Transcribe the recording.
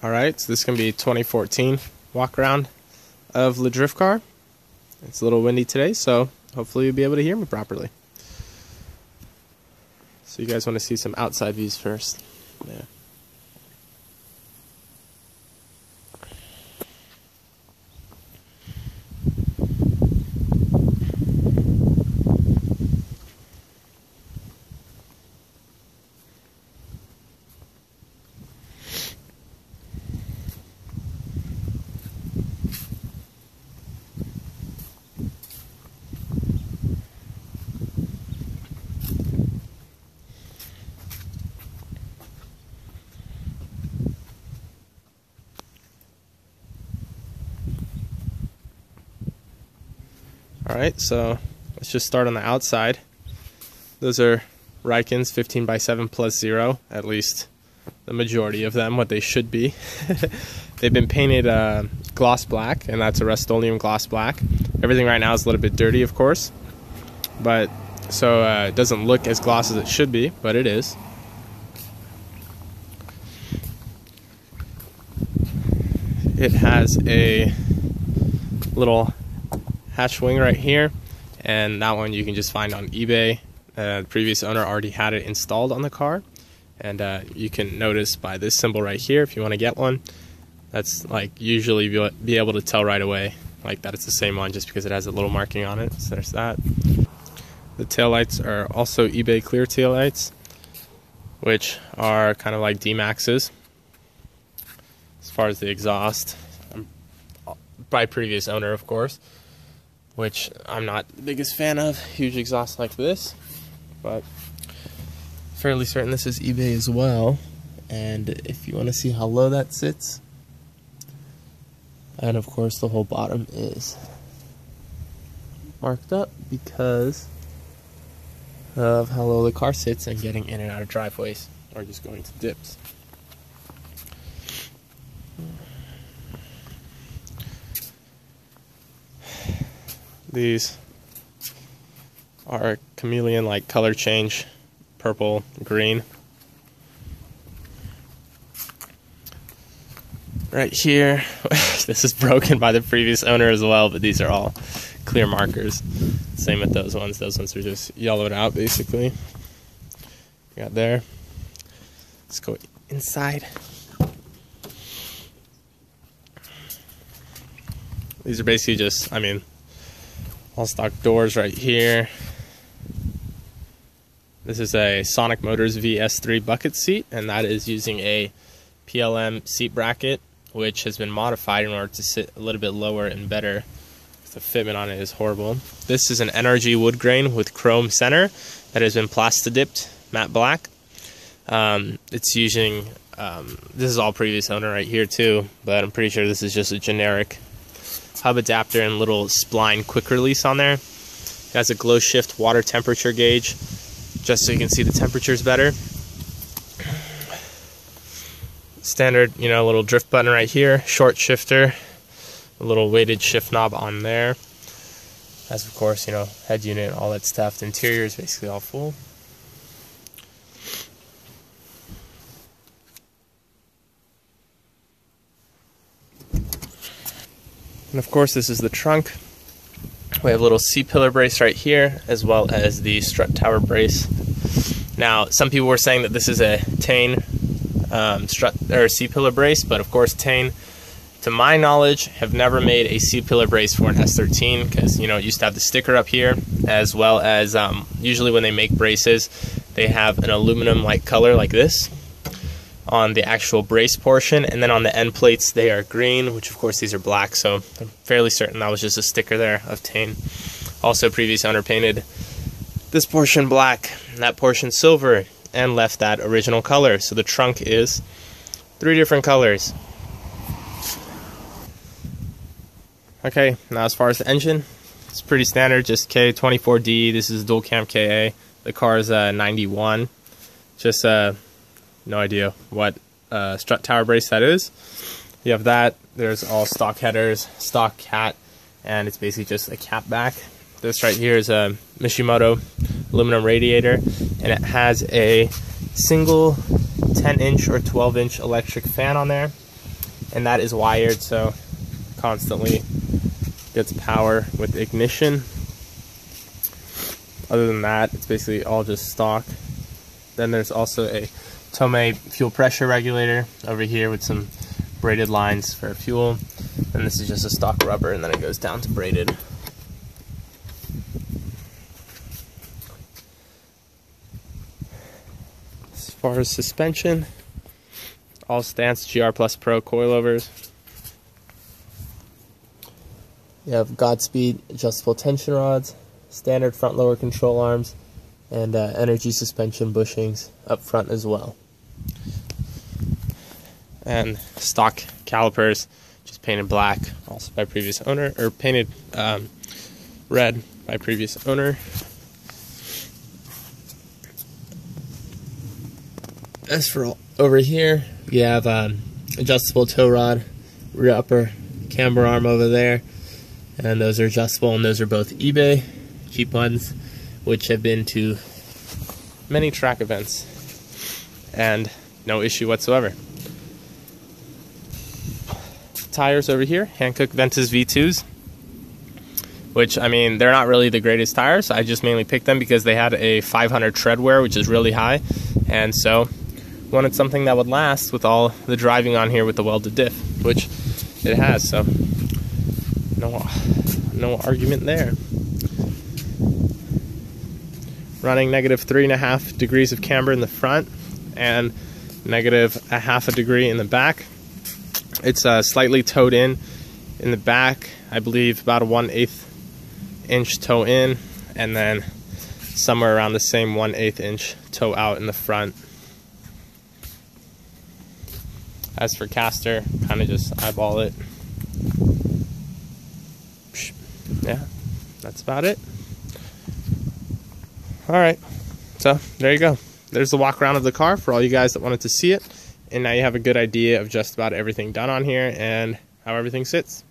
Alright, so this is going to be 2014 walk around of the drift car. It's a little windy today, so hopefully you'll be able to hear me properly. So you guys want to see some outside views first. Yeah. Alright, so let's just start on the outside. Those are Rikens 15x7 plus 0, at least the majority of them, what they should be. They've been painted gloss black, and that's a Rust-Oleum gloss black. Everything right now is a little bit dirty, of course, but so it doesn't look as gloss as it should be, but it is. It has a little hatch wing right here, and that one you can just find on eBay. The previous owner already had it installed on the car, and you can notice by this symbol right here, if you want to get one, that's like usually you'll be able to tell right away like that it's the same one just because it has a little marking on it. So there's that. The taillights are also eBay clear taillights, which are kind of like D-Maxes. As far as the exhaust, by previous owner, of course, which I'm not the biggest fan of. Huge exhaust like this, but fairly certain this is eBay as well. And if you want to see how low that sits, and of course the whole bottom is marked up because of how low the car sits and getting in and out of driveways or just going to dips. These are chameleon like color change, purple, green. Right here, this is broken by the previous owner as well, but these are all clear markers. Same with those ones. Those ones are just yellowed out basically. Got there. Let's go inside. These are basically just, all stock doors right here. This is a Sonic Motors VS3 bucket seat, and that is using a PLM seat bracket, which has been modified in order to sit a little bit lower and better. The fitment on it is horrible. This is an NRG wood grain with chrome center that has been plastadipped matte black. It's using, this is all previous owner right here too, but I'm pretty sure this is just a generic hub adapter and little spline quick release on there. It has a glow shift water temperature gauge, just so you can see the temperatures better. Standard, little drift button right here, short shifter, a little weighted shift knob on there. As of course, head unit, all that stuff. The interior is basically all full. And of course, this is the trunk. We have a little C-pillar brace right here, as well as the strut tower brace. Now, some people were saying that this is a Tane strut or C-pillar brace, but of course, Tane, to my knowledge, have never made a C-pillar brace for an S13 because it used to have the sticker up here, as well as usually when they make braces, they have an aluminum-like color like this on the actual brace portion, and then on the end plates they are green, which of course these are black, so I'm fairly certain that was just a sticker there of Tane. Also, previous owner painted this portion black, that portion silver, and left that original color, so the trunk is 3 different colors. Okay, now as far as the engine, it's pretty standard, just K24D. This is dual cam KA. The car is 91. Just no idea what strut tower brace that is. You have that. There's all stock headers, stock cat, and it's basically just a cap back. This right here is a Mishimoto aluminum radiator, and it has a single 10-inch or 12-inch electric fan on there. and that is wired, so constantly gets power with ignition. Other than that, it's basically all just stock. Then there's also a Tomei fuel pressure regulator over here with some braided lines for fuel. And this is just a stock rubber, and then it goes down to braided. As far as suspension, all Stance GR Plus Pro coilovers. You have Godspeed adjustable tension rods, standard front lower control arms, and energy suspension bushings up front as well. And stock calipers, just painted black, also by previous owner, or painted red by previous owner. As for over here, you have adjustable tow rod, rear upper camber arm over there, and those are adjustable, and those are both eBay, cheap ones, which have been to many track events, and no issue whatsoever. Tires over here, Hankook Ventus V2s, which, I mean, they're not really the greatest tires. I just mainly picked them because they had a 500 tread wear, which is really high, and so wanted something that would last with all the driving on here with the welded diff, which it has, so no argument there. Running -3.5 degrees of camber in the front and -0.5 degree in the back. It's slightly towed in the back, I believe about a 1/8 inch toe in, and then somewhere around the same 1/8 inch toe out in the front. As for caster, kind of just eyeball it. Yeah, that's about it. Alright, so there you go. There's the walk around of the car for all you guys that wanted to see it. And now you have a good idea of just about everything done on here and how everything sits.